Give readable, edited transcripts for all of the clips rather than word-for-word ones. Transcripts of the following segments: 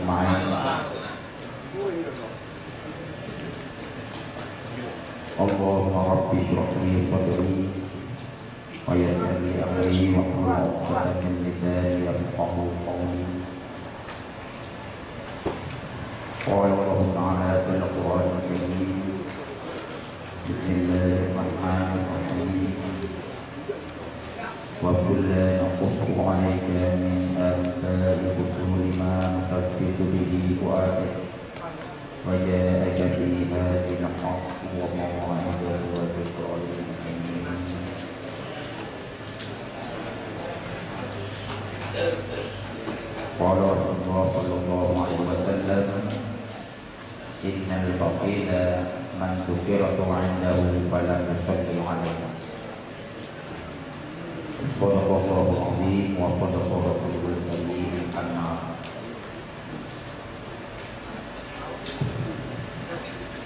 أجمعين. اللهم رب اشرح لي صدري ويسر لي أمري واحلل عقدة من لساني يفقهوا قولي. قال الله تعالى في القرآن الكريم: بسم الله الرحمن الرحيم. وكلا نقص عليك من أنباء الرسل ما نثبت به فؤادك وجاءك في هذه الحق وموعظة وذكرى للمؤمنين. قال رسول الله صلى الله عليه وسلم: إن البخيل من ذكرت عنده فلم يصلي عليه. Sadaqallahu al-azim wa sadaqa rasulul karim.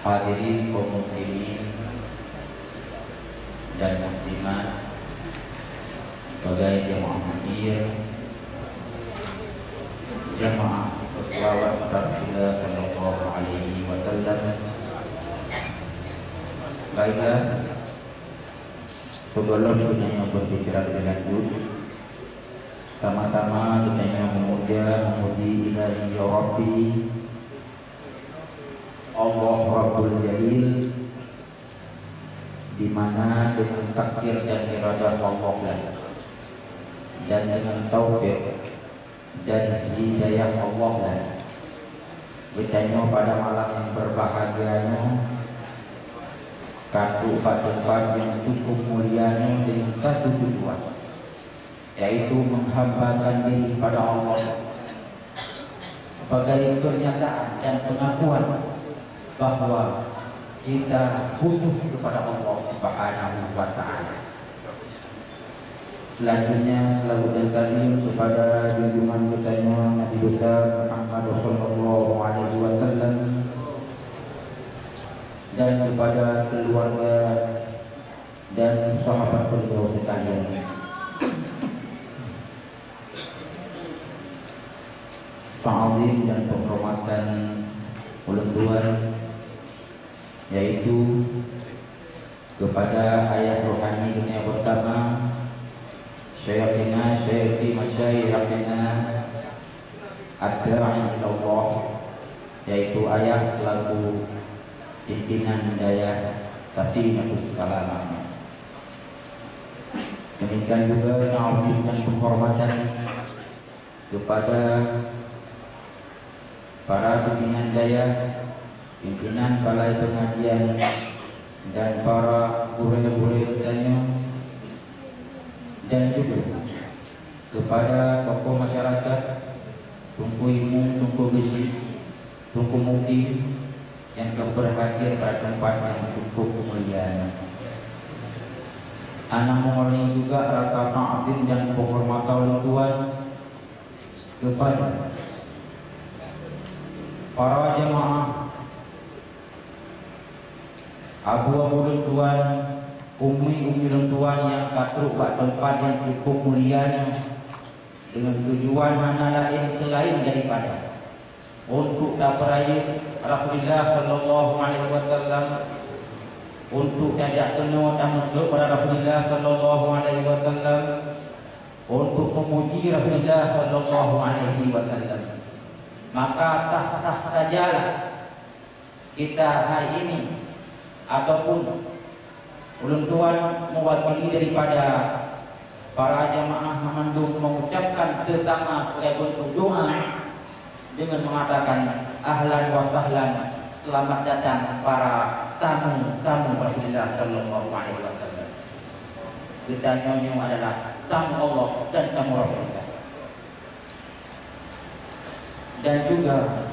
Hadirin kaum muslimin dan muslimat sebagai jemaah hadir, jemaah selawat Rasulullah sallallahu alaihi wasallam. Baiklah, sebelum kita berbicara lebih lanjut, sama-sama kita memuji ilahi ya Rabbi Allah Rabbul Jalil, di mana dengan takdir dan iradah Allah dan dengan taufik dan hidayah Allah kita pada malam yang berbahagianya kadu tempat yang cukup mulianya dengan satu tujuan, yaitu menghambakan diri pada Allah sebagai pernyataan dan pengakuan bahwa kita butuh kepada Allah Subhanahu wa Ta'ala. Selanjutnya selalu bersalim kepada junjungan kita Nabi besar Muhammad sallallahu alaihi wasallam dan kepada keluarga dan sahabat beliau sekalian. Ta'zim dan penghormatan ulun tuan, yaitu kepada ayah rohani dunia bersama Syekhina Syekhi Masyayikhina Ad-Da'i Allah, yaitu ayah selaku pimpinan hidayah Safinatus Salamah. Demikian juga ta'zim dan penghormatan kepada para pimpinan hidayah, pimpinan balai pengajian dan para guru-guru kitanya, dan juga kepada tokoh masyarakat, tungku ilmu, tungku besi, tungku mukti yang telah berhadir pada tempat yang cukup kemuliaan. Anak mengulangi juga rasa ta'zim dan penghormatan Tuhan kepada para jemaah, abu-abu Tuhan, umi Tuhan yang katruk pada tempat yang cukup mulianya dengan tujuan mana lain selain daripada untuk dapat Rasulullah sallallahu alaihi wasallam, untuk tidak penuh dan masuk pada Rasulullah sallallahu alaihi wasallam, untuk memuji Rasulullah sallallahu alaihi wasallam. Maka sah-sah sajalah kita hari ini ataupun ulun tuan mewakili daripada para jamaah Hamandung mengucapkan sesama sebagai bentuk doa dengan mengatakan ahlan wa sahlan, selamat datang para tamu-tamu Rasulullah sallallahu alaihi wasallam. Kita nyonya adalah tamu Allah dan tamu Rasulullah. Dan juga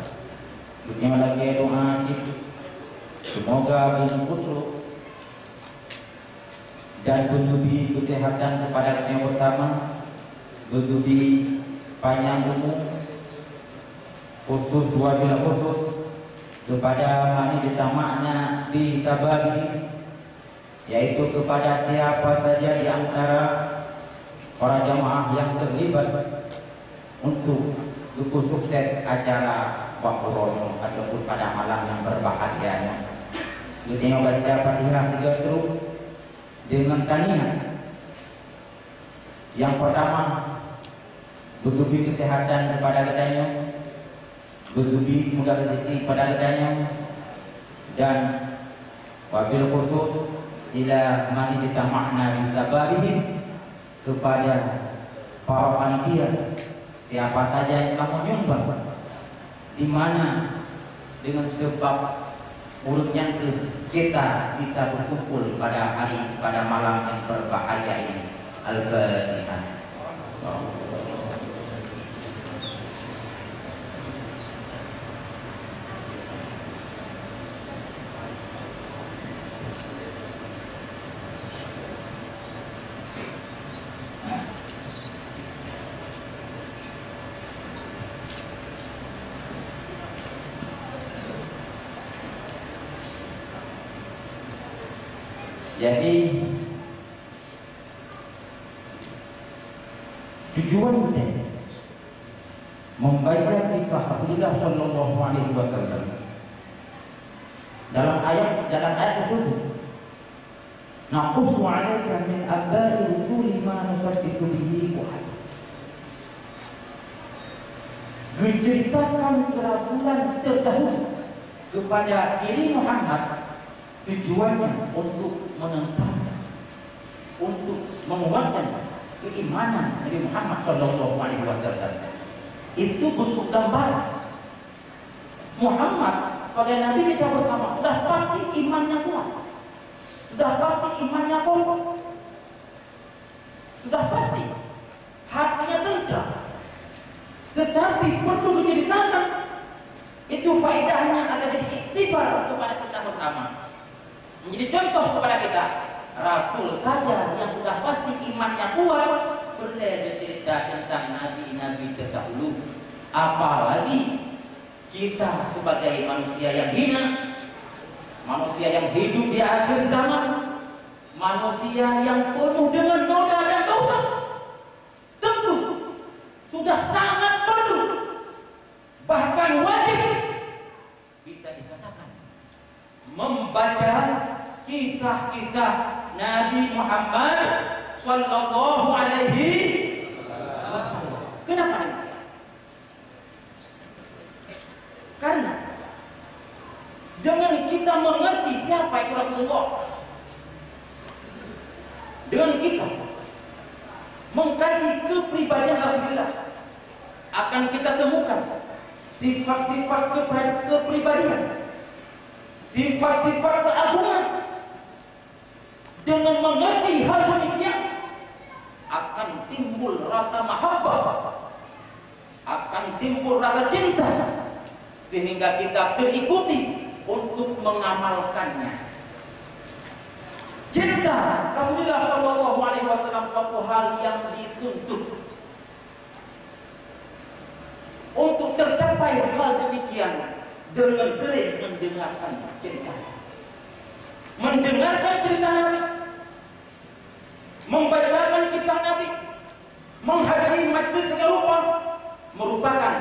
dunia lagi doa semoga bersyukur dan menubi kesehatan kepada kita bersama, menubi panjang umur, khusus wabil khusus kepada mani ditamakna di sababi, yaitu kepada siapa saja di antara para jamaah yang terlibat untuk Luku sukses acara Wakurono ataupun pada malam yang berbahagianya. Kita baca Fatihah segatruk dengan tanian. Yang pertama, bertubi kesehatan kepada kitanya, bertubi mudah rezeki pada kitanya, dan wabil khusus ila mani kita makna bisababihim kepada para panitia. Siapa saja yang telah menyumbang, di mana dengan sebab urutnya kita bisa berkumpul pada malam yang berbahagia ini. Al-Fatihah. Jadi tujuan kita membaca kisah Rasulullah Shallallahu Alaihi Wasallam dalam ayat tersebut, naqussu 'alaika min anba'i rusuli ma nusabbitu bihi fu'adak. Menceritakan kerasulan terdahulu kepada diri Muhammad, tujuannya untuk menentang, untuk menguatkan keimanan Nabi Muhammad Shallallahu Alaihi Wasallam. Itu bentuk gambar Muhammad sebagai Nabi kita bersama sudah pasti imannya kuat, sudah pasti imannya kokoh, sudah pasti hatinya tentram. Tetapi perlu menjadi tanda, itu faedahnya agar jadi iktibar kepada kita bersama, menjadi contoh kepada kita. Rasul saja yang sudah pasti imannya kuat boleh bercerita tentang nabi-nabi terdahulu, apalagi kita sebagai manusia yang hina, manusia yang hidup di akhir zaman, manusia yang penuh dengan noda dan dosa. Tentu sudah sangat perlu, bahkan wajib bisa dikatakan, membaca kisah-kisah Nabi Muhammad Sallallahu Alaihi Wasallam. Kenapa demikian? Karena dengan kita mengerti siapa itu Rasulullah, dengan kita mengkaji kepribadian Rasulullah, akan kita temukan sifat-sifat kepribadian, sifat-sifat keagungan. Dengan mengerti hal demikian, akan timbul rasa mahabbah, akan timbul rasa cinta, sehingga kita terikuti untuk mengamalkannya. Cinta Rasulullah Shallallahu Alaihi Wasallam suatu hal yang dituntut. Untuk tercapai hal demikian, dengan sering mendengarkan cerita, mendengarkan cerita Nabi, membacakan kisah Nabi, menghadiri majlis serupa, merupakan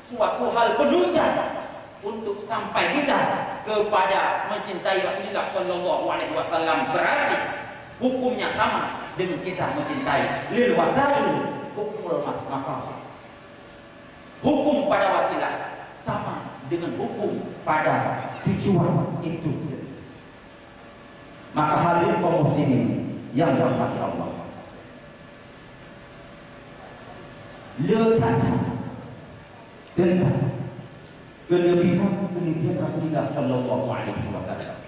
suatu hal penunjang untuk sampai kita kepada mencintai Rasulullah Shallallahu Alaihi Wasallam. Berarti hukumnya sama dengan kita mencintai lil wasail hukumul maqasid. Hukum pada wasilah sama dengan hukum pada tujuan itu. Maka hadirin kaum muslimin yang dirahmati Allah, letakkan tentang kelebihan Rasulullah Shallallahu Alaihi Wasallam,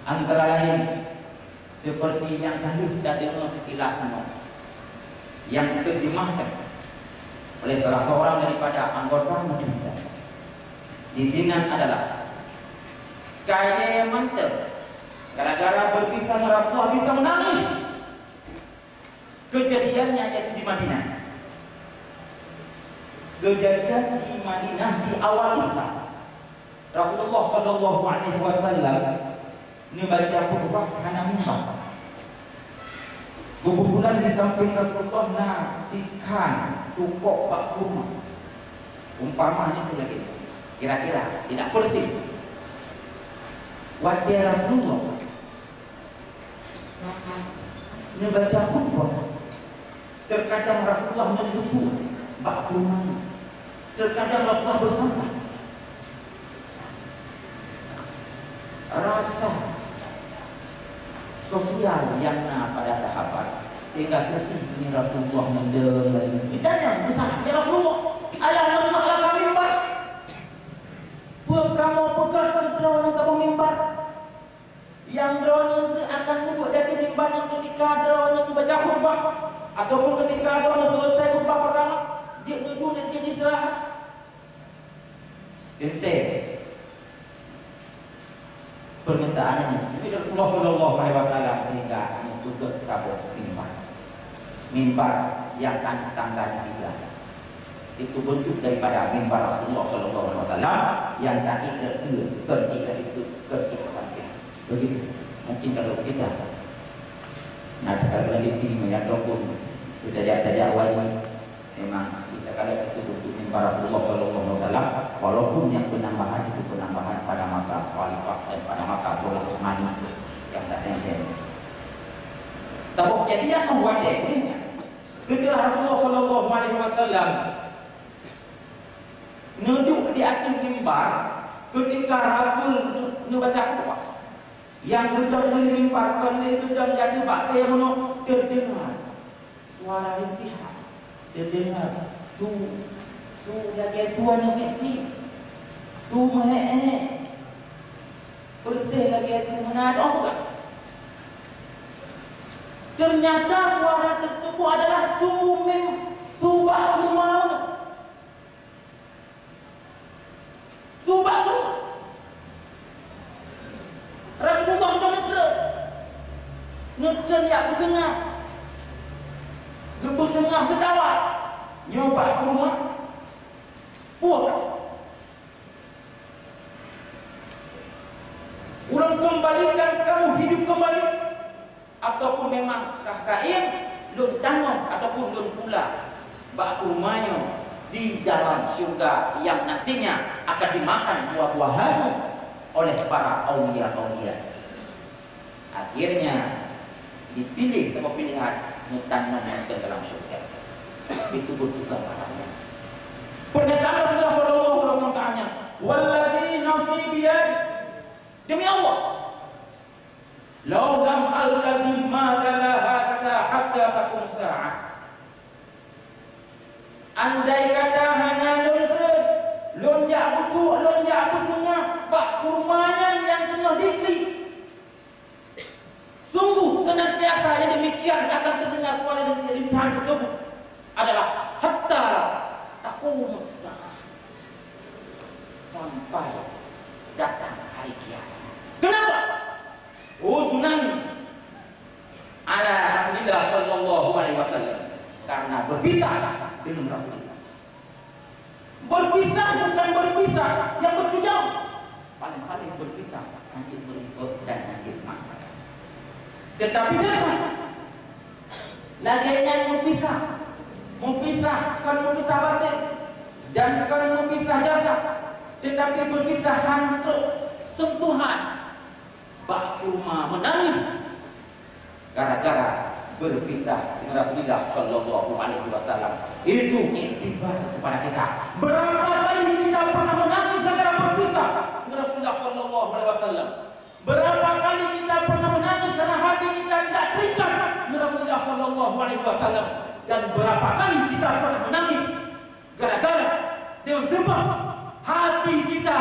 antara lain seperti yang tadi kita dengar sekilas yang diterjemahkan oleh salah seorang daripada anggota majelis. Di sini adalah kaya mantap, gara-gara berpisah dengan Rasulullah bisa menangis. Kejadiannya yaitu di Madinah. Kejadian di Madinah di awal Islam. Rasulullah Shallallahu Alaihi Wasallam ini baca khutbah karena mimbar. Kebetulan di samping Rasulullah ikan tukok pak kurma. Umpamanya itu lagi. Kira-kira tidak persis. Wajah Rasulullah membaca khutbah. Terkadang Rasulullah menyusul pak kurma. Terkadang Rasulullah bersama. Rasa sosial yang pada sahabat sehingga sedih ini Rasulullah mendengar ditanya besar ya Rasulullah ala nasrah kami mimbar buat kamu pegang drone sama mimbar yang drone itu akan duduk dari mimbar ketika drone membaca khutbah ataupun ketika drone selesai khutbah pertama dia duduk dan dia istirahat genteng permintaannya seperti Rasulullah Shallallahu Alaihi Wasallam sehingga untuk sabuk mimbar yang kan tangganya 3 itu bentuk daripada mimbar Rasulullah Shallallahu Alaihi Wasallam yang tak itu samping begitu mungkin kalau kita kalau lagi ini ataupun kita tidak wajib memang kita kalau itu bentuk mimbar Rasulullah Shallallahu Alaihi Wasallam walaupun yang penambahan itu penambahan pada masa khalifah pada masa Daulah Utsmani yang tak sengketa. Sebab kejadian membuat ini setelah Rasulullah Shallallahu Alaihi Wasallam duduk di atas mimbar ketika Rasul membaca khutbah yang gedang dari mimbar kerana gedang jadi bakte yang menuk terdengar suara rintihan terdengar su lagi suara ni su mehe bersih lagi su menado bukan ternyata suara tersebut adalah subah rumah subah rumah Rasulullah ngedren ya besengah gebus tengah ketawa nyoba ke rumah puak urang kembalikan kamu hidup kembali ataupun memang kahkain lun tanam ataupun lun pula bak rumahnya di dalam syurga yang nantinya akan dimakan buah-buahanmu oleh para aulia-aulia. Akhirnya dipilih sebuah pilihan mutanam ke dalam syurga. Itu betul parahnya. Pernyataan Rasulullah Shallallahu Alaihi Wasallam, "Walladzi nafsi biyadi." Demi Allah, "Lau lam al-kadzib ma talaha hatta taqum sa'ah." Andai kata hanya lonjak busuk, lonjak besengah, bak kurmanya yang tengah diklik. Sungguh senantiasa yang demikian akan terdengar suara dan rintihan tersebut adalah hatta taqum sa'ah, sampai datang hari kiamat. Kenapa? Uznan ala Rasulullah Sallallahu Alaihi Wasallam, karena berpisah dengan Rasulullah. Berpisah bukan berpisah yang bertujuan, paling-paling berpisah nanti berikut dan nanti makan. Tetapi jangan lagi yang memisahkan memisah batin dan kan memisah jasa, tetapi berpisah hantu sentuhan. Bak rumah menangis gara-gara berpisah dengan Rasulullah Shallallahu Alaihi Wasallam. Itu iktibar kepada kita. Berapa kali kita pernah menangis gara-gara berpisah dengan Rasulullah Shallallahu Alaihi Wasallam? Berapa kali kita pernah menangis karena hati kita tidak terikat dengan Rasulullah Shallallahu Alaihi Wasallam? Dan berapa kali kita pernah menangis gara-gara dengan sebab hati kita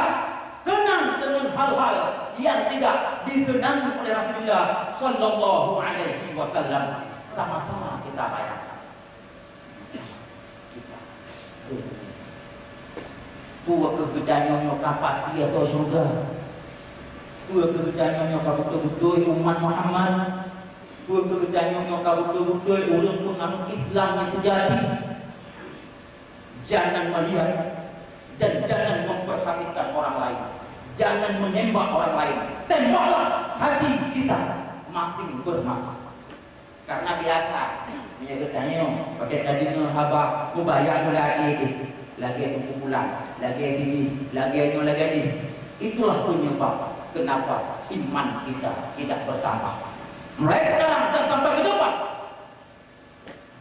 senang dengan hal-hal yang tidak disenangi oleh Rasulullah Sallallahu Alaihi Wasallam. Sama-sama kita bayangkan, sama-sama kita buat kegedannya kapas dia so surga, buat kegedannya betul-betul umat Muhammad, buat kegedannya betul-betul orang penganut Islam yang sejati. Jangan melihat dan jangan memperhatikan orang lain. Jangan menembak orang lain. Tembaklah hati kita masing bermasalah. karena biasa menjaga tanya pakai tadinya haba mubayar lagi pulang lagi ini lagi itulah penyebab kenapa iman kita tidak bertambah. Mulai sekarang dan sampai ke depan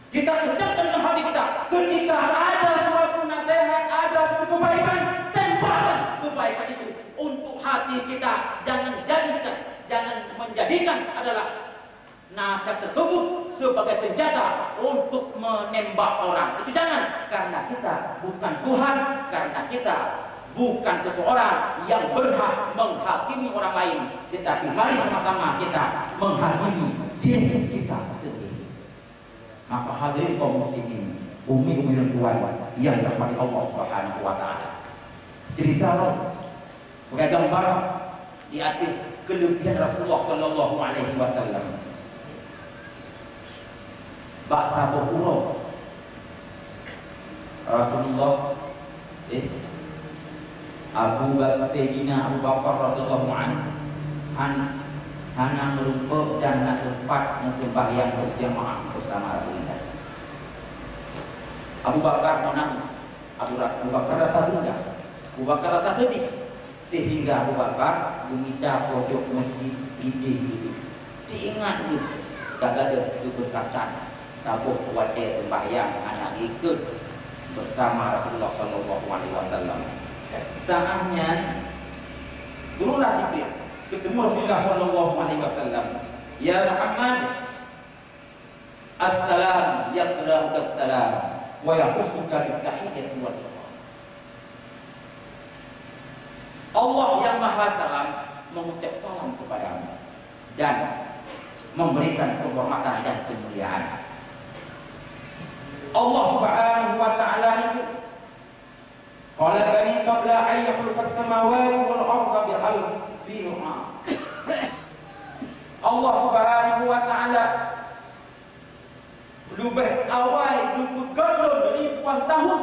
kita ucapkan dalam hati kita, ketika ada suatu nasihat, ada suatu kebaikan, tempatkan kebaikan itu untuk hati kita. Jangan menjadikan adalah nasihat tersebut sebagai senjata untuk menembak orang. Itu jangan, karena kita bukan Tuhan, karena kita bukan seseorang yang berhak menghakimi orang lain. Tetapi mari sama-sama kita menghakimi diri kita sendiri. Maka hadirin kaum muslimin, umi dan tuan yang dirahmati Allah Subhanahu wa taala. Cerita sebagai gambar di atas kelebihan Rasulullah sallallahu alaihi wasallam. Baksa berurau Rasulullah Abu Bakar Sayyidina Abu Bakar radhiyallahu anhu hana merumpuk dan nak sempat sembahyang berjamaah bersama Rasulullah. Abu Bakar menangis, Abu Bakar rasa gundah, Abu Bakar rasa sedih, sehingga Abu Bakar meminta pojok masjid ide diingat ni kagak ada keberkatan sabuk buat dia sembahyang anak ikut bersama Rasulullah sallallahu alaihi wasallam. Saatnya turunlah Jibril ketemu Rasulullah sallallahu alaihi wasallam. Ya Muhammad, assalam yaqra'uka assalam wa yahussuka bitahiyyati wal ikhram. Allah yang Maha Salam mengucap salam kepadamu dan memberikan kehormatan dan kemuliaan. Allah Subhanahu wa taala itu khalaqani qabla an yakhluqa as-samawati wal arda bi alfi 'am. Allah Subhanahu wa taala lebih awal bergolong ribuan tahun,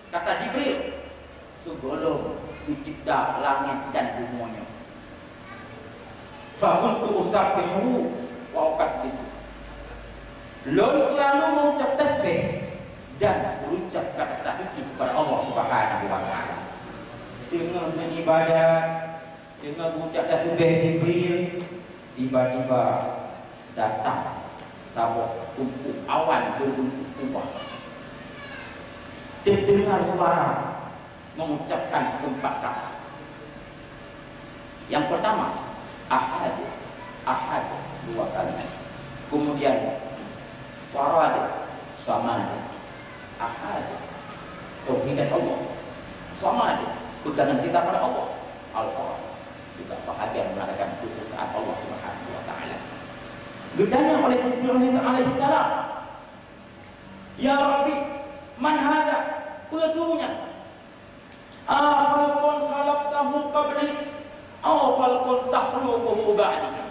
kata Jibril, sebelum dicipta langit dan bumi. Fa kuntu usabbihu wa uqaddis. Lalu selalu mengucap tasbih dan berucap kata-kata suci kepada Allah Subhanahu wa taala. Dengan beribadah, dengan mengucap tasbih Jibril, tiba-tiba datang sabuk tumpuk awan berbentuk kubah. Terdengar suara mengucapkan 4 kata. Yang pertama, ahad, 2 kali. Kemudian farad, samad, ahad, tauhid Allah, samad, pegangan kita pada Allah, al-farad, juga bahagian mengadakan keesaan Allah Subhanahu wa taala. Bertanya oleh Jibril alaihi salam, ya Rabbi, man hada? Pesunya khalqun khalaqtahu qabli aw khalqun takhluquhu ba'di.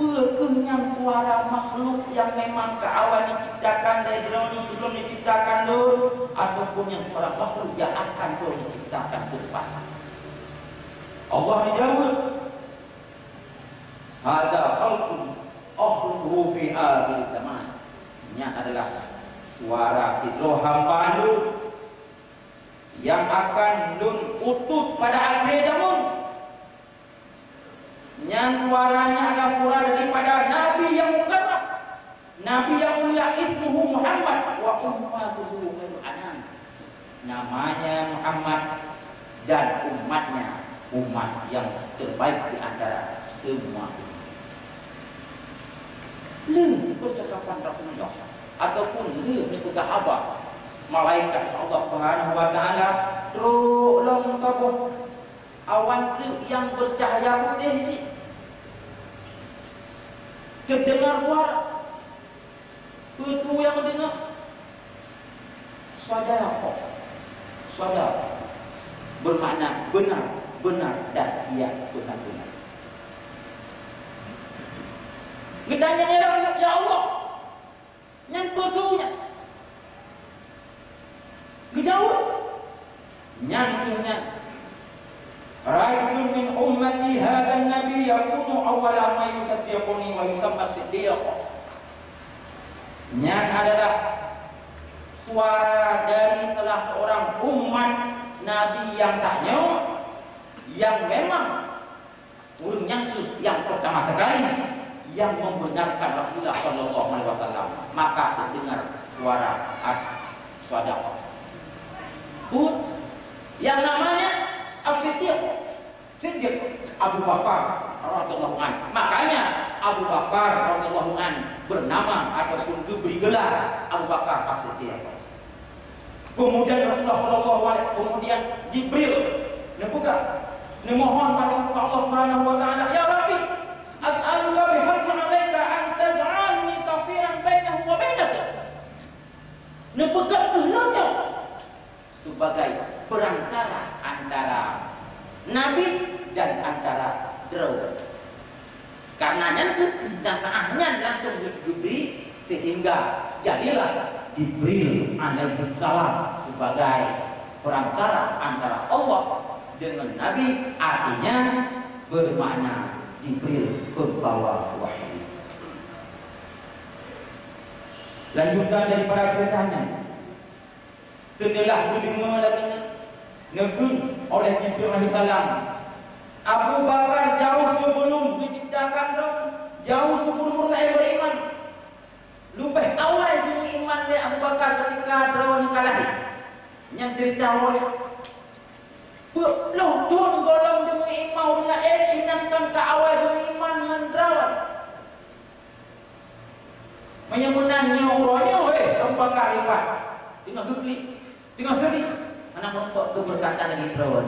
Pekenyang suara makhluk yang memang ke awal diciptakan dari dunia sebelum diciptakan dulu, ataupun yang suara makhluk yang akan selalu diciptakan ke depan. Allah menjawab, hadza khalqun akhluquhu fi akhir zaman. Ini adalah suara si roh hamba yang akan Nun utus pada akhir zaman. Yang suaranya adalah suara daripada Nabi yang mukarram, Nabi yang mulia, ismuhu Muhammad wa ummatuhu khairul anam. Namanya Muhammad dan umatnya umat yang terbaik di antara semua. Lalu percakapan Rasulullah ataupun lalu kehaba malaikat Allah Subhanahu wa taala tolong sabuh awan yang bercahaya putih sih. Terdengar suara, pesu yang mendengar, sadaqah, bermakna benar dan iya benar-benar. Gedanya ya Allah, yang pesunya, gejauh, nyanyinya. Rajulun min ummati ummati hadzal nabi yakunu awwala ma yusaddiquni wa yusamma siddiq. Yang adalah suara dari salah seorang umat Nabi yang tanya, yang memang urung yang pertama sekali yang membenarkan Rasulullah Shallallahu Alaihi Wasallam, maka terdengar suara sadaqah. Yang namanya Siddiq Abu Bakar radhiyallahu anhu. Makanya Abu Bakar radhiyallahu anhu bernama ataupun diberi gelar Abu Bakar As-Siddiq. Kemudian Rasulullah sallallahu alaihi, kemudian Jibril nebuka memohon pada Allah Subhanahu wa taala, ya Rabbi, as'aluka bihaqqi 'alaika an taj'alni safiyan bainahu wa bainaka. Nebuka gelarnya sebagai perantara antara Nabi dan antara Daud. Karenanya dan saatnya langsung diberi, sehingga jadilah Jibril alaihissalam sebagai perantara antara Allah dengan Nabi. Artinya bermakna Jibril pembawa wahyu. Lanjutan daripada ceritanya, setelah didengar lagi negun oleh Jibril alaihissalam, Abu Bakar jauh sebelum diciptakan, jauh sebelum mulai beriman, lupa awal beriman oleh Abu Bakar ketika Drawon kalahi. Yang cerita oleh belum tuan golong demi iman inankan ke awal beriman dengan Drawon. Menyemunannya orangnya, Abu Bakar lipat tengah gugli, tengah sedih, anak menumpuk keberkatan dari Drawon.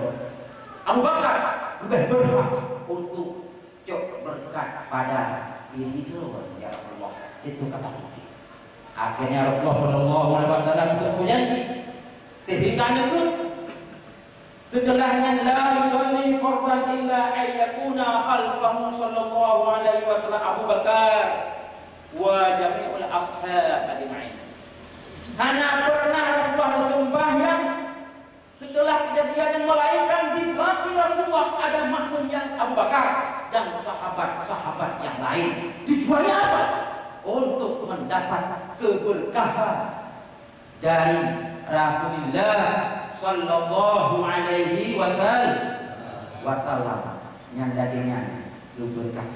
Abu Bakar lebih berhak untuk cok berkat pada diri Drawon, ya Allah. Itu kata Jibril. Akhirnya Rasulullah Shallallahu Alaihi Wasallam berjanji, sehingga nekun setelahnya la yusalli fardan illa ayyakuna khalfahu Shallallahu Alaihi Wasallam Abu Bakar wa jami'ul ashab ajma'in. Hanya pernah Rasulullah sembahyang setelah kejadian yang melainkan di belakang Rasulullah ada makmum yang Abu Bakar dan sahabat-sahabat yang lain. Tujuannya apa? Untuk mendapat keberkahan dari Rasulullah Sallallahu Alaihi Wasallam yang dagingnya berkah.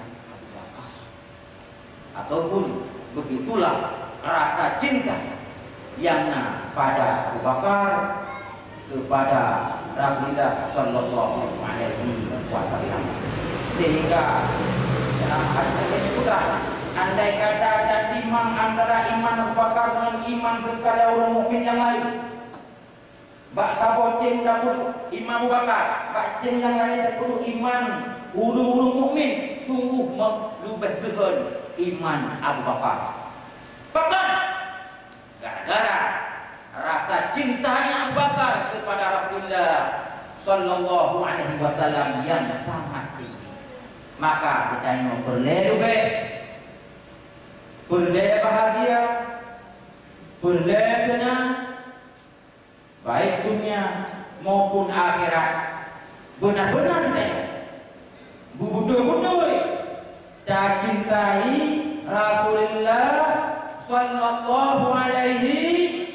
Ataupun begitulah rasa cinta yang pada Abu Bakar kepada Rasulullah Sallallahu Alaihi Wasallam, sehingga dalam hadis ini disebutkan, andai kata ada timbang antara iman Abu Bakar dengan iman sekali orang mukmin yang lain, bak taboceng dahulu iman Abu Bakar, bak ceng yang lain dahulu iman ulung mukmin, sungguh lebih kehan iman Abu Bakar. Bahkan gara-gara rasa cintanya Abu Bakar kepada Rasulullah Sallallahu Alaihi Wasallam yang sangat tinggi, maka kita mau berlebih, berlebih bahagia, berlebih senang, baik dunia maupun akhirat. Benar-benar kita bubuh-bubuh tak cintai Rasulullah Sallallahu Alaihi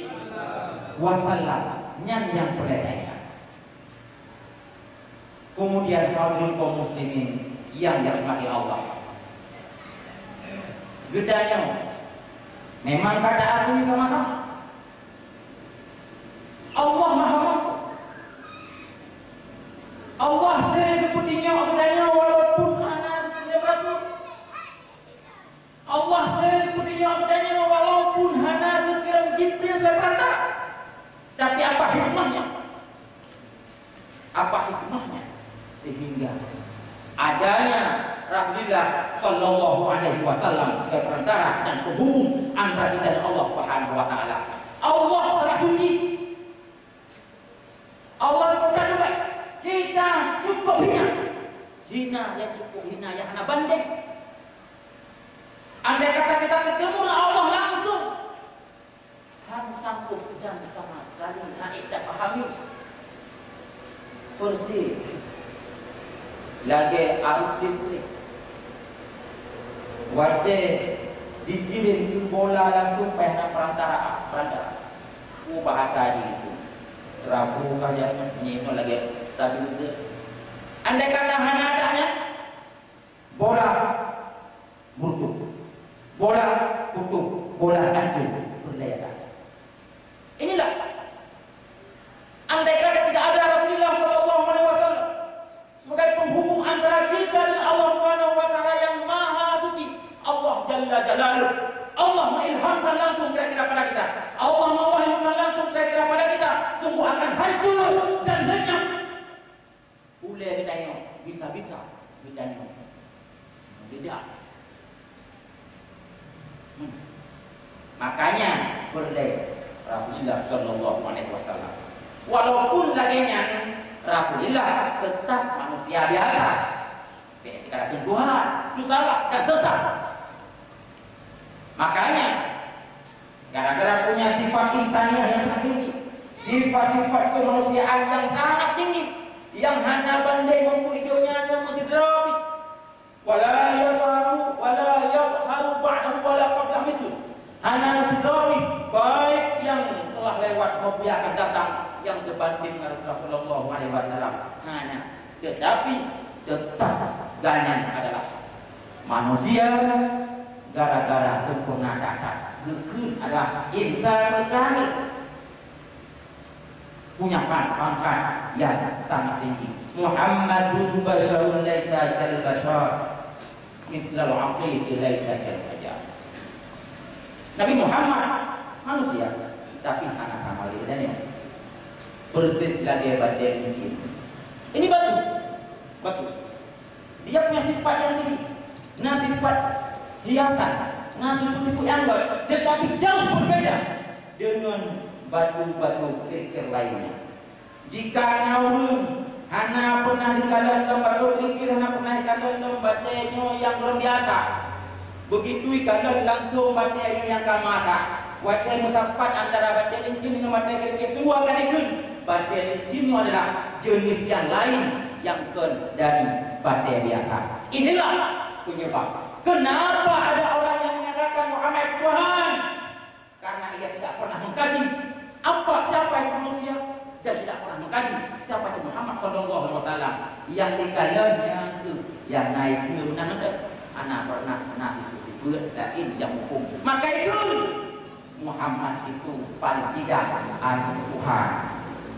Wasallam yang perhatikan. Kemudian kaum muslimin yang dirahmati Allah, gedanya memang kada akui sama-sama Allah Maha Mampu. Allah sepenuhnya adanya walaupun anak tidak masuk. Allah sepenuhnya adanya walaupun hana kiram Jibril seperti. Tapi apa hikmahnya? Apa hikmahnya? Sehingga adanya Rasulullah Sallallahu Alaihi Wasallam sebagai perantara dan penghubung antara kita dan Allah Subhanahu Wa Taala. Allah secara suci. Allah bukan baik. Kita cukup hina yang cukup hina yang hana banding. Andai kata kita ketemu Allah langsung, hanya sanggup dan sama sekali tidak pahami persis lagi arus listrik, wadah dikirim bola langsung pada perantara. Bahasa itu rabu kajian ini lagi stabil itu. Andai kata mana adanya bola butuh, bola butuh, bola hancur berdaya. Inilah andai kata tidak ada Rasulullah SAW sebagai penghubung antara kita dan Allah Subhanahu Wa Taala yang Maha Suci, Allah Jalla Jalaluh. Allah mengilhamkan langsung kira-kira pada kita. Allah mewahyukan langsung kira-kira pada kita. Sungguh akan hancur dan lenyap. Boleh kita tengok, bisa-bisa kita tengok. Tidak. Makanya boleh Rasulullah Shallallahu Alaihi Wasallam. Walaupun laginya Rasulullah tetap manusia biasa. Dikatakan Tuhan itu salah dan sesat. Makanya gara-gara punya sifat insaniah yang sangat tinggi, sifat-sifat kemanusiaan yang sangat tinggi, yang hanya bandai mampu hidupnya hanya mestidrabi, wala yadharu ba'dahu wala qabla misl, hanya mestidrabi, baik yang telah lewat maupun yang akan datang, yang sebanding dengan Rasulullah SAW. Hanya tetapi tetap ganyan adalah manusia. Gara-gara sempurna kata gekun adalah insan kamil, punya pangkat yang sangat tinggi. Muhammadun basyarun laisa kal bashar mislal aqiq laisa kal hajar. Nabi Muhammad manusia tapi anak amal dan persis lagi badai mungkin. Ini batu. Dia punya sifat yang tinggi. Nah, sifat hiasan, nasibu yang baik, tetapi jauh berbeda dengan batu-batu kerikil lainnya. Jika naurun hana pernah dikalan dalam batu kerikil, hana pernah dikalan dalam batenya yang belum biasa. Begitu ikalan langsung batenya yang kamata. Batenya mutapat antara batenya lingkin dengan batenya kerikil, semua akan ikut. Batenya lingkin adalah jenis yang lain yang bukan dari batenya biasa. Inilah penyebab kenapa ada orang yang mengatakan Muhammad Tuhan, karena ia tidak pernah mengkaji siapa itu manusia dan tidak pernah mengkaji siapa itu Muhammad SAW yang dikalannya itu yang naik ke menang itu anak pernah itu lain yang hukum. Maka itu Muhammad itu paling tidak anak Tuhan.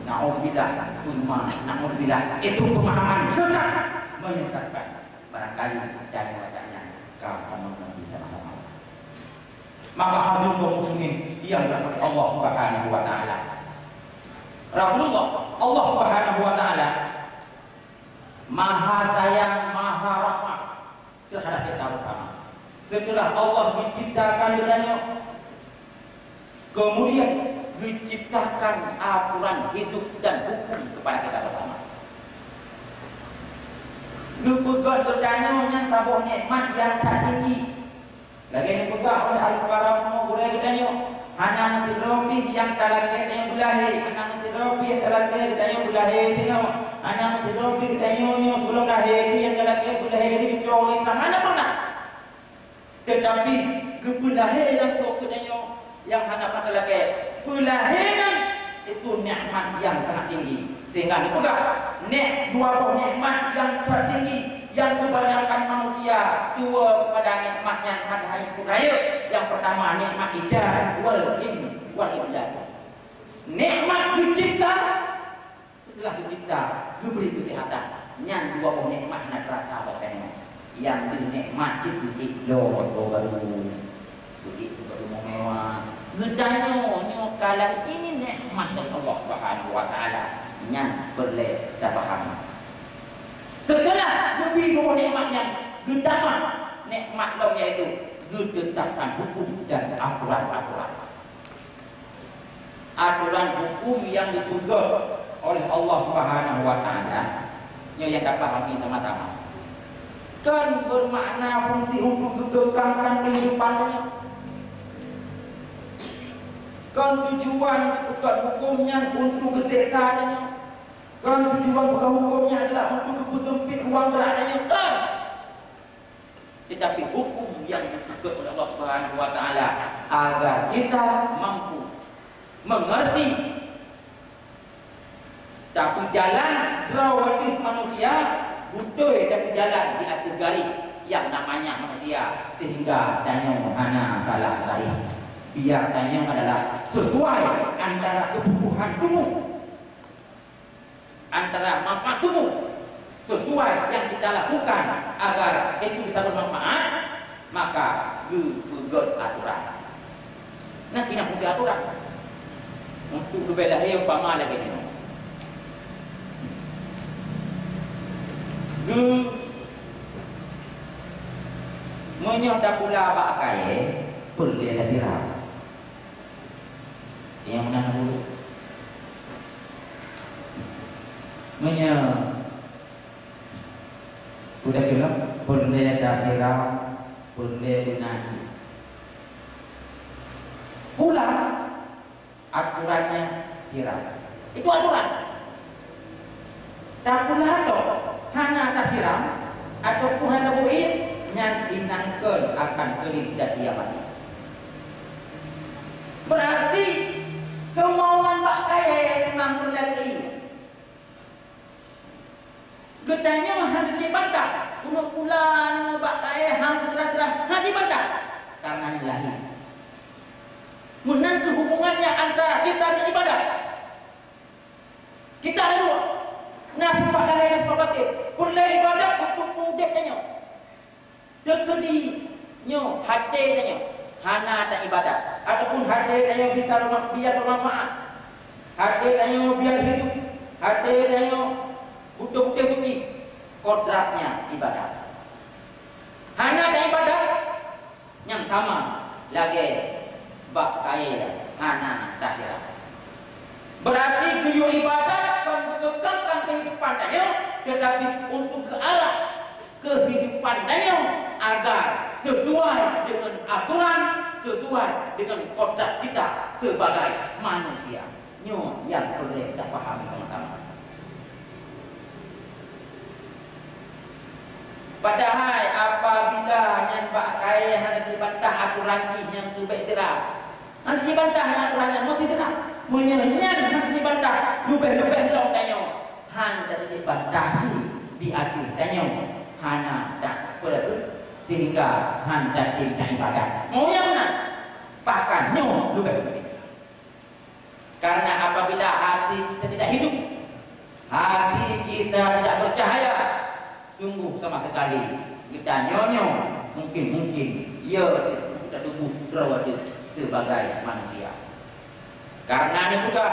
Na'udzubillah, summa na'udzubillah, itu pemahaman sesat menyesatkan. Barangkali dari wajahnya kamu mengerti sama-sama. Maka hadirin kaum muslimin yang dirahmati Allah Subhanahu Wa Taala, Rasulullah Allah Subhanahu Wa Taala Maha sayang, Maha rahmat terhadap kita bersama. Setelah Allah menciptakan dunia, kemudian diciptakan aturan hidup dan hukum kepada kita bersama. Gepegat bertanya sabuh nikmat yang tak tinggi. Lagi yang pegang oleh Al-Karam boleh bertanya hanya mentiropi yang talaknya yang bulahi, hanya mentiropi yang talaknya bertanya bulahi tengok, hanya mentiropi bertanya sebelum lahir yang talaknya bulahi dari jauh Islam mana pernah. Tetapi kebulahi yang sok bertanya yang hanya pada laki bulahinan itu nikmat yang sangat tinggi sehingga dipegang dua buah nikmat yang tertinggi yang kebanyakan manusia dua kepada nikmatnya pada hari raya. Yang pertama nikmat ijazah wal ibadah, nikmat dicipta, setelah dicipta diberi kesehatan. Yang dua buah nikmat nak rasa bagian yang nikmat cipti lo baru begitu baru mewah gedanya nyo kalian ini nikmat dari Allah Subhanahu Wa Taala yang boleh kita paham. Setelah lebih dua nikmatnya gedama nikmat lainnya itu ditetapkan hukum dan aturan hukum yang dibuat oleh Allah Subhanahu Wa Taala yang kita pahami sama-sama kan bermakna fungsi untuk kekekalan kehidupannya. Kan tujuan dibuat hukumnya untuk kesehatannya. Kan tujuan hukumnya adalah untuk mempersempit ruang geraknya, kan? Tetapi hukum yang dituntut oleh Allah Subhanahu wa taala agar kita mampu mengerti. Tapi jalan terawati manusia butuh tapi jalan di atas garis yang namanya manusia, sehingga tanya hana salah garis. Biar tanya adalah sesuai antara kebutuhan tubuh, antara manfaat tubuh, sesuai yang kita lakukan agar itu bisa bermanfaat, maka gegot aturan. Nah, punya fungsi aturan untuk berbeda yang umpama lagi ni. Menyota pula bakai perlu dia siram. Yang mana dulu? Udah bilang perlu dia siram, perlu dia benahi. Pula aturannya siram. Itu aturan. Tak pula tu hanya tak siram ataupun hanya buih yang inangkan akan kelip dan kiamat. Berarti kemauan Pak Kaya memang berlari. Gedanya hanya dibantah. Untuk pulang Pak Kaya hampir serah-serah hanya dibantah karena ilahi. Menantu hubungannya antara kita dan ibadah. Kita ada dua. Nasib Pak Lahir dan sebab batin. Pulai ibadah untuk mudiknya. Terkedinya hatinya. Hana tak ibadah. Ataupun hatinya bisa biar bermanfaat. Hatinya biar hidup. Hatinya butuh-butuh suci. Kodratnya ibadah. Hana tak ibadah. Yang sama lagi bak kaya hana tak sirah. Berarti tujuan ibadah mengekalkan kehidupan dia, tetapi untuk ke arah kehidupan dia agar sesuai dengan aturan, sesuai dengan kodrat kita sebagai manusia. Nyo yang perlu kita pahami sama-sama. Padahal apabila yang bakai hanya dibantah aturan yang tu baik tidak, hanya dibantah aturan yang mesti tidak. Menyenyan hati dibantah lebih-lebih long tanya hanya dibatasi di hati tanya hana tak perlu sehingga hanya tidak ibadah mau yang mana bahkan nyo lebih karena apabila hati kita tidak hidup, hati kita tidak bercahaya, sungguh sama sekali kita nyonyo mungkin ia tidak sungguh terawat sebagai manusia. Karena ini juga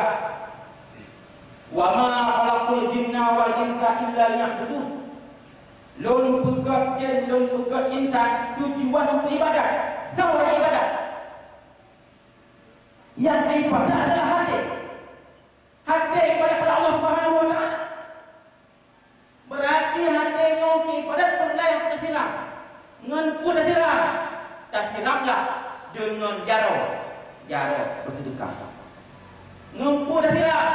wa ma khalaqul jinna wal insa illa liya'budun. Lon bukat jin, lon bukat insan tujuan untuk ibadah. Semua ibadah. Yang ibadah adalah hati. Hati ibadah pada Allah Subhanahu wa taala. Berarti hatinya untuk ibadah perlu yang tersiram. Ngan pun tersiram. Tersiramlah dengan jaro bersedekah. Ngumpu dah siram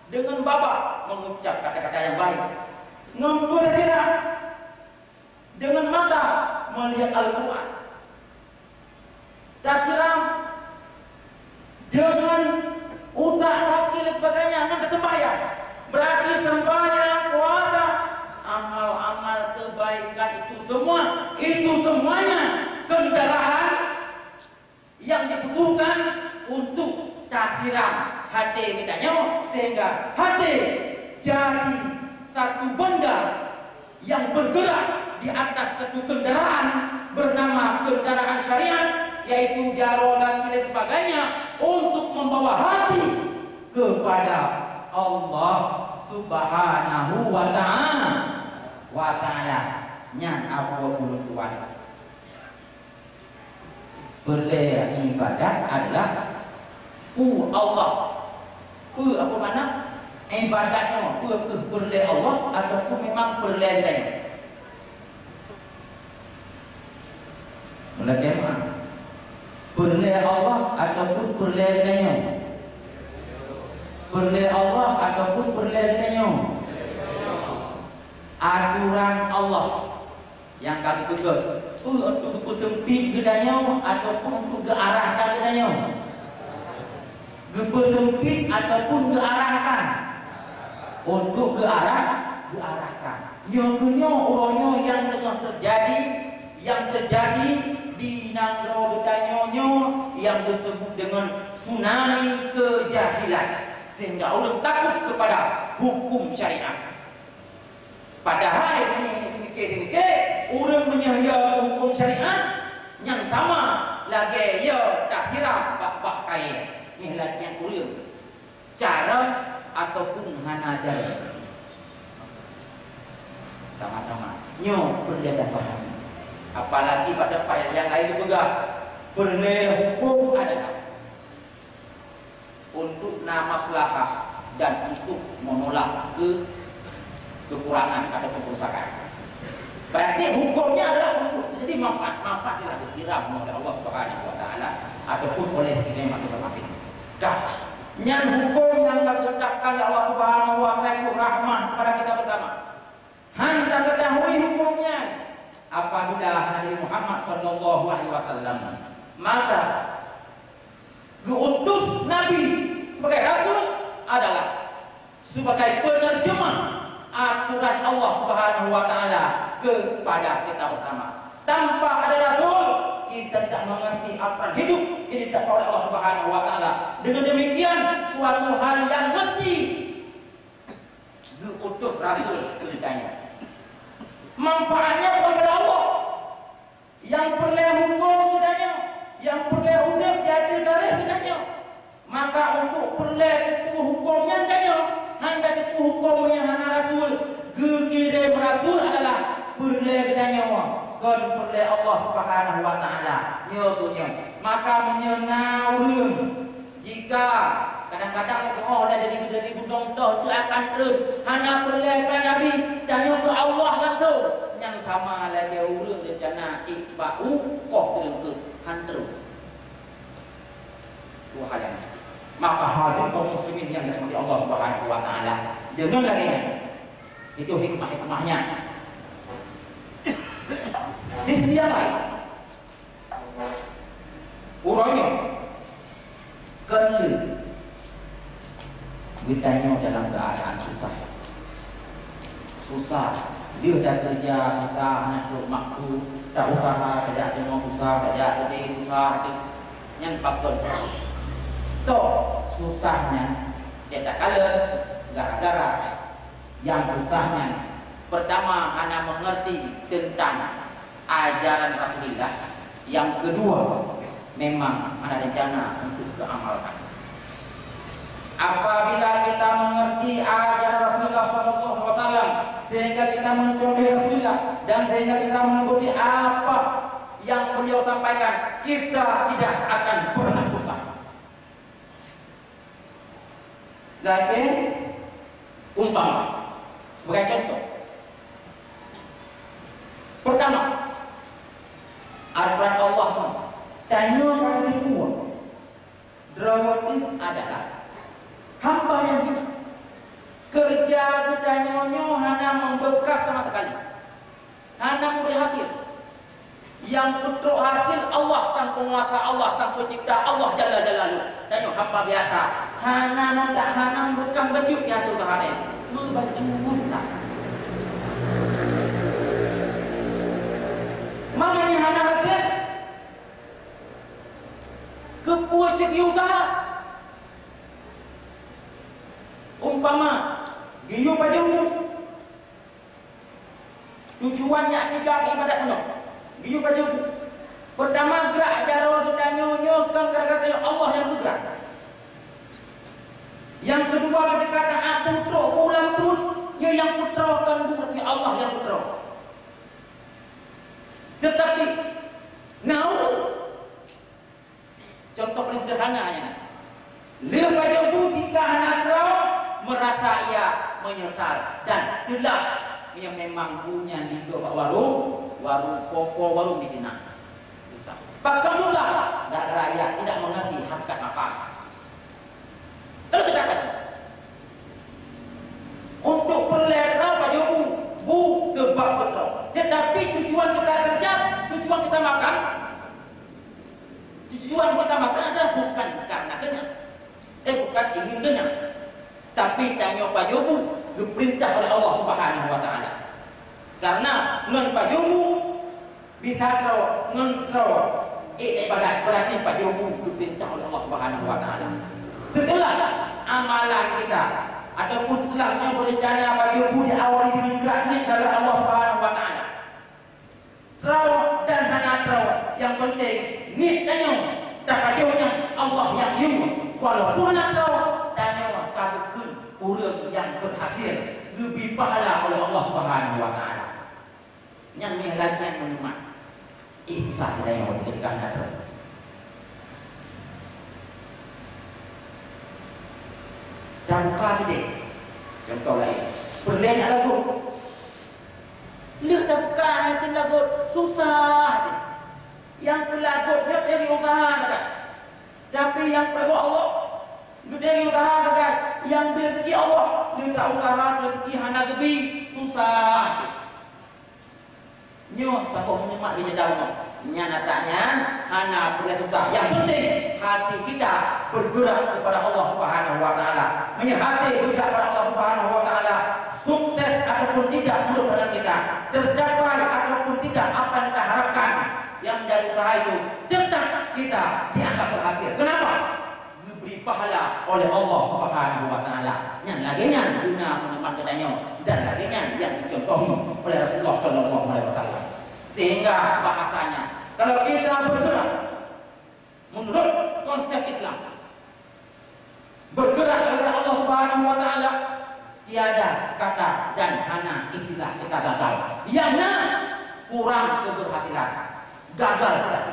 dengan baba mengucap kata-kata yang baik. Ngumpu dah siram dengan mata melihat Al-Quran. Dah siram dengan utak kaki dan sebagainya dengan kesembahyang. Berarti sembahyang, puasa, amal-amal kebaikan itu semuanya kendaraan yang dibutuhkan untuk tasiram hati kita nyawa, sehingga hati jadi satu benda yang bergerak di atas satu kendaraan bernama kendaraan syariat, yaitu jaro dan sebagainya untuk membawa hati kepada Allah Subhanahu wa ta'ala. Yang apa pun Tuhan berlaya ibadah adalah Allah. Apa makna? Ibadatnya berlaya Allah ataupun memang berlaya dia. Berlaya mana? Berlaya Allah ataupun berlaya dia. Berlaya Allah ataupun berlaya dia. aturan Allah yang kami pegang untuk persempit gedanya ataupun untuk kearahkan gedanya, persempit ataupun kearahkan, untuk kearahkan. Nyonya orangnya yang tengah terjadi di Nangro gedanya yang disebut dengan tsunami kejahilan, sehingga orang takut kepada hukum syariat. Padahal ini orang menyahaya hukum syariat yang sama lagi ya tak kira bak-bak kaya milat yang kuliah cara ataupun hana cara sama-sama nyo perlu paham. Apalagi pada payah yang lain juga perlu hukum adalah untuk maslahah dan untuk menolak kekurangan atau kerusakan. Berarti hukumnya adalah untuk jadi manfaat telah disiram oleh Allah Subhanahu wa taala ataupun oleh kita masing-masing. Yang hukum yang ditetapkan oleh Allah Subhanahu wa taala itu rahmah kepada kita bersama. Hanya ketahui hukumnya apabila Nabi Muhammad sallallahu alaihi wasallam maka diutus Nabi sebagai rasul adalah sebagai penerjemah aturan Allah Subhanahu wa taala kepada kita bersama. Tanpa ada rasul, kita tidak mengerti aturan hidup yang ditetapkan oleh Allah Subhanahu wa taala. Dengan demikian, suatu hal yang mesti diutus rasul ceritanya. Manfaatnya kepada Allah. Yang perlu hukum ceritanya, yang perlu hukum jadi garis ceritanya. Maka untuk perlu hukumnya ceritanya, hendak itu hukumnya hana rasul. Kirim rasul adalah perlu ceritanya. Kan perlu Allah Subhanahu wa taala nyotunya. Maka menyenaureun jika kadang-kadang dah jadi gudang toh tu akan terus hana perlu kepada Nabi tanya ke Allah langsung yang sama lagi urang rencana ikbau koh terus hantu dua hal yang mesti. Maka hadirin kaum muslimin yang dirahmati Allah Subhanahu wa taala, dengan laginya itu hikmahnya. Di sisi yang lain, orangnya kena ditanya dalam keadaan susah. Dia dah kerja, kita nasib maksud, tak usaha, kerja semua susah, kerja jadi susah, yang faktor toh susahnya dia tak kalah gara-gara yang susahnya pertama hanya mengerti tentang ajaran Rasulullah, yang kedua memang ada rencana untuk keamalkan. Apabila kita mengerti ajaran Rasulullah SAW sehingga kita mencontohi Rasulullah dan sehingga kita mengikuti apa yang beliau sampaikan, kita tidak akan pernah susah. Lagi umpama sebagai contoh, pertama aturan Allah tanya kalau dikuat drawat itu adalah hamba yang hidup kerja kedanyonya hanya membekas sama sekali, hanya memberi hasil. Yang putruk hasil Allah sang penguasa, Allah sang pencipta, Allah Jalla Jalaluhu. Dan hamba biasa hana tak hana bukan baju biasa sahane membaju buta. Maknanya hana hasil kepuasan usaha. Umpama giyu baju tujuannya tiga ibadat penuh. Dia baju pertama gerak jarah kita nyonya kan kata Allah yang bergerak. Yang kedua kata aku putra ulang pun yang putra kan berarti Allah yang putra. Tetapi contoh paling sederhananya, dia baju jika anak merasa ia menyesal dan telah yang memang punya di warung pokok warung dikena susah. Bahkan susah gara-gara rakyat tidak mengerti hakikat apa. Kalau kita kata untuk perlera baju bukan ingin dengar, tapi tanya pajomu diperintah oleh Allah Subhanahu wa taala. Karena ngan pajomu bisa ibadat berarti pajomu diperintah oleh Allah Subhanahu wa taala. Setelah amalan kita ataupun setelahnya berencana pajomu diawali dengan geraknya dari Allah Subhanahu wa taala. Terawat dan hana terawat, yang penting niat tanya tapajonya Allah yang hiu. Walaupun nak terawat tanya kagakun orang yang berhasil lebih pahala oleh Allah Subhanahu wa taala. Yang melakukan menyumat itu sah dari yang ketika nak terawat. Contoh dia, contoh lain. Perlahan lagu. Lihat bukan itu lagu susah. Yang pelagutnya dari usaha kan. Tapi yang pelagut Allah dari usaha kan. Yang rezeki Allah dia tak usaha rezeki hana gebi susah. Nyo tak menyemak dia jauh. Nyatanya hana boleh susah. Yang penting hati kita bergerak kepada Allah Subhanahu wa taala. Hati bergerak kepada Allah Subhanahu wa taala. Sukses ataupun tidak menurut pada kita, tercapai ataupun tidak apa yang kita harapkan yang dari usaha itu, tetap kita dianggap berhasil. Kenapa? Diberi pahala oleh Allah Subhanahu wa taala. Yang laginya guna menemat kedanya dan laginya yang dicontohi oleh Rasulullah sallallahu alaihi wasallam. Sehingga bahasanya kalau kita bergerak menurut konsep Islam, bergerak kepada Allah Subhanahu wa taala, tiada kata dan hana istilah kita gagal. Yang kurang keberhasilan, gagal tidak.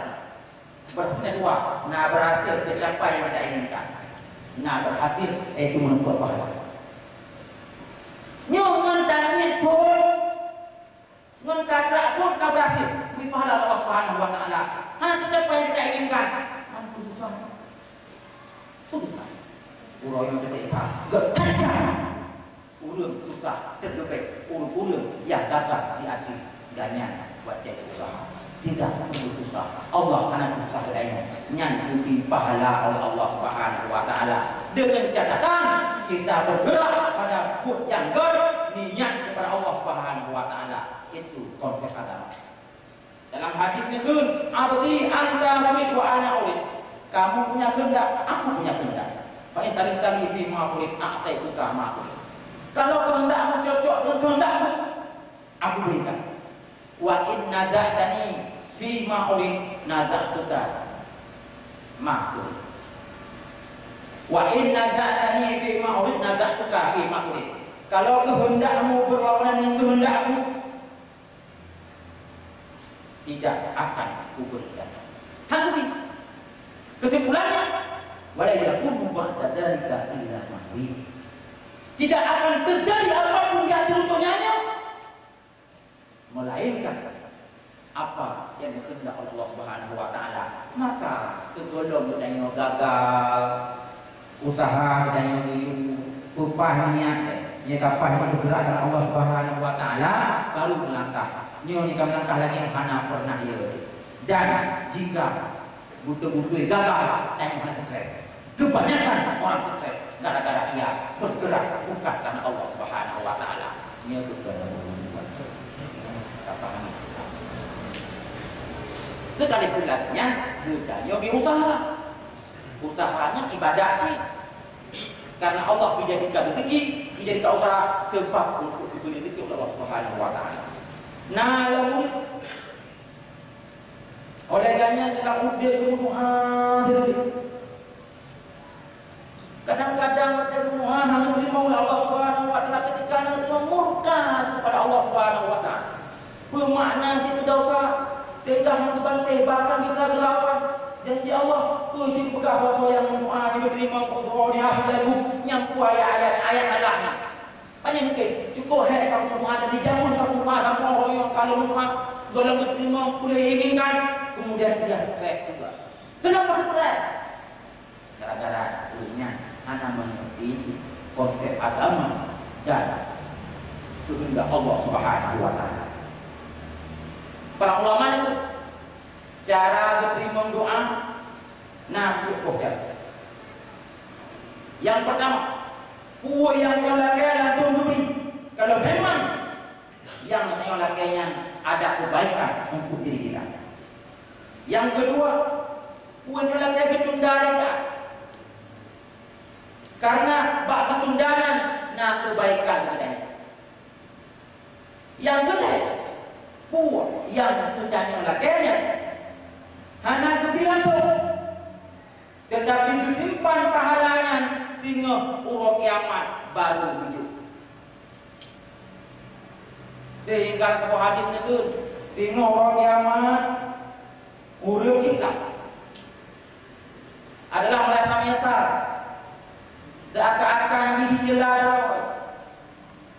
Berhasil dua, berhasil tercapai yang kita inginkan. Berhasil itu membuat pahala. Nyoman tanya pun, ngentak pun kau berhasil. Beri pahala Allah Subhanahu wa taala. Tercapai yang kita inginkan. Susah. Susah. Orang yang berdekat, gak urang susah tergebek, urang yang gagal di hati ganyan buat jadi usaha. Tidak perlu susah. Allah akan susah lainnya. Yang diberi pahala oleh Allah Subhanahu wa taala. Dengan catatan kita bergerak pada bud yang niat kepada Allah Subhanahu wa taala. Itu konsep agama. Dalam hadis ni kun, abdi anta murid wa ana urid. Kamu punya kehendak, aku punya kehendak. Fa in salimtani fi ma urid a'taituka ma urid. Kalau kehendakmu cocok dengan kehendakmu, aku berikan. Wa in naza'tani fi ma urid naza'tuka ma urid. Wa in naza'tani fi ma urid naza'tuka fi ma urid. Kalau kehendakmu berlawanan dengan kehendakku, tidak akan kuberikan. Hanggi. Kesimpulannya, wala yakunu ba'da dzalika illa ma yurid. Tidak akan terjadi apapun yang diuntungannya melainkan apa yang dikehendak oleh Allah Subhanahu wa taala. Maka sebelum budaya gagal, usaha budaya upahnya kapah bergerak dengan Allah Subhanahu wa taala baru melangkah. Nyonya melangkah lagi yang hana pernah ya. Dan jika butuh-butuh gagal, tanya mana stres. Kebanyakan orang stres gara-gara ia bergerak bukan karena Allah Subhanahu wa taala. Ini bukan apa ini. Sekalipun laginya budaya usaha. Usahanya ibadah sih. Karena Allah dijadikan rezeki, dijadikan usaha sebab untuk diberi rezeki oleh Allah Subhanahu wa taala. Lalu oleh karena dalam dia kadang-kadang hanya diterima oleh Allah Subhanahu wa taala ketika nanti murka kepada Allah Subhanahu wa taala. Bermakna dia tidak usah sehingga membantah bahkan bisa berlawan janji Allah pusing pegah sesuatu yang doa yang diterima doa di hafal lagu yang ayat-ayat Allahnya. Banyak mungkin cukup hari kamu doa dan dijamun kamu doa sampai orang yang kalau doa dalam diterima boleh inginkan kemudian dia stres juga. Kenapa stres? Gara-gara dulunya anak mengerti konsep agama dan kehendak Allah Subhanahu wa taala. Para ulama itu cara berterima doa cukup Yang pertama, puan yang nyolakai langsung diberi. Kalau memang yang nyolakainya ada kebaikan untuk diri kita. Yang kedua, puan nyolakai ketundaran. Karena bak ketundaran na kebaikan katanya. Yang kedua, puan yang kita nyolakainya hanya kebilang tetapi disimpan pahalanya sehingga urut kiamat baru wujud. Sehingga sebuah hadis itu sehingga urut kiamat urut Islam adalah merasa menyesal seakan-akan diri jelas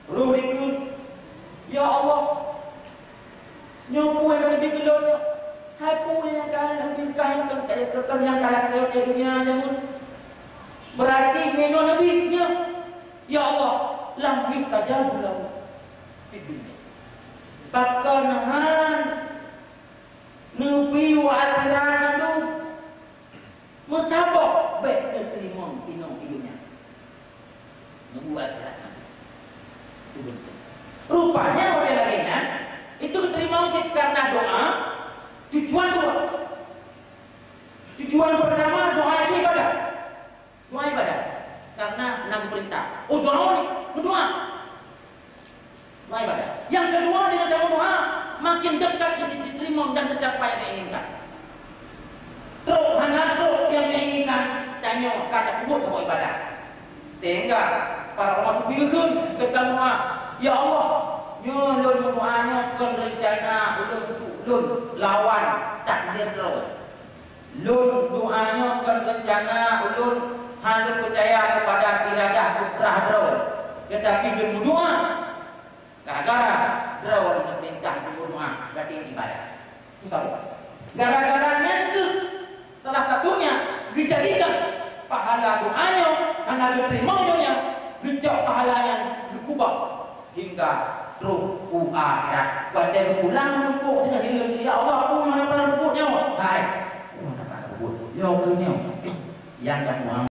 ruh dikun ya Allah nyopu yang lebih gelapnya hapu yang kaya lebih kaya kekal yang kaya ke dunia namun berarti menu nabinya ya Allah lam yustajabu lahu fi dunia bakal nahan nabi wa akhiran itu musabak baik terima inong hidupnya nabi wa akhiran itu betul rupanya oleh lainnya itu terima karena doa. Tujuan dua. Tujuan pertama doa ini ibadah. Doa ibadah. Karena nak perintah. Oh doa ni, berdoa. Doa ibadah. Yang kedua dengan doa makin dekat diterima dan tercapai yang diinginkan. Terus terus yang diinginkan tanya kata kubur sebuah ibadah. Sehingga para ulama sufi pun berdoa, ya Allah, nyolong doanya kan rencana ulun lawan takdir terus. Lun doanya kan rencana ulun hanya percaya kepada iradah kudrah terus. Tetapi dia berdoa gara-gara terus memerintah berdoa berarti ibadah. Itu salah. Gara-garanya itu salah satunya dijadikan pahala doanya hanya diterima doanya, gejak pahalanya dikubah hingga terus akhirat. Pada pulang rumput dengan hilang ya Allah aku mana pernah rumputnya. Hai. Mana pernah rumput. Yo kenyang. Yang kamu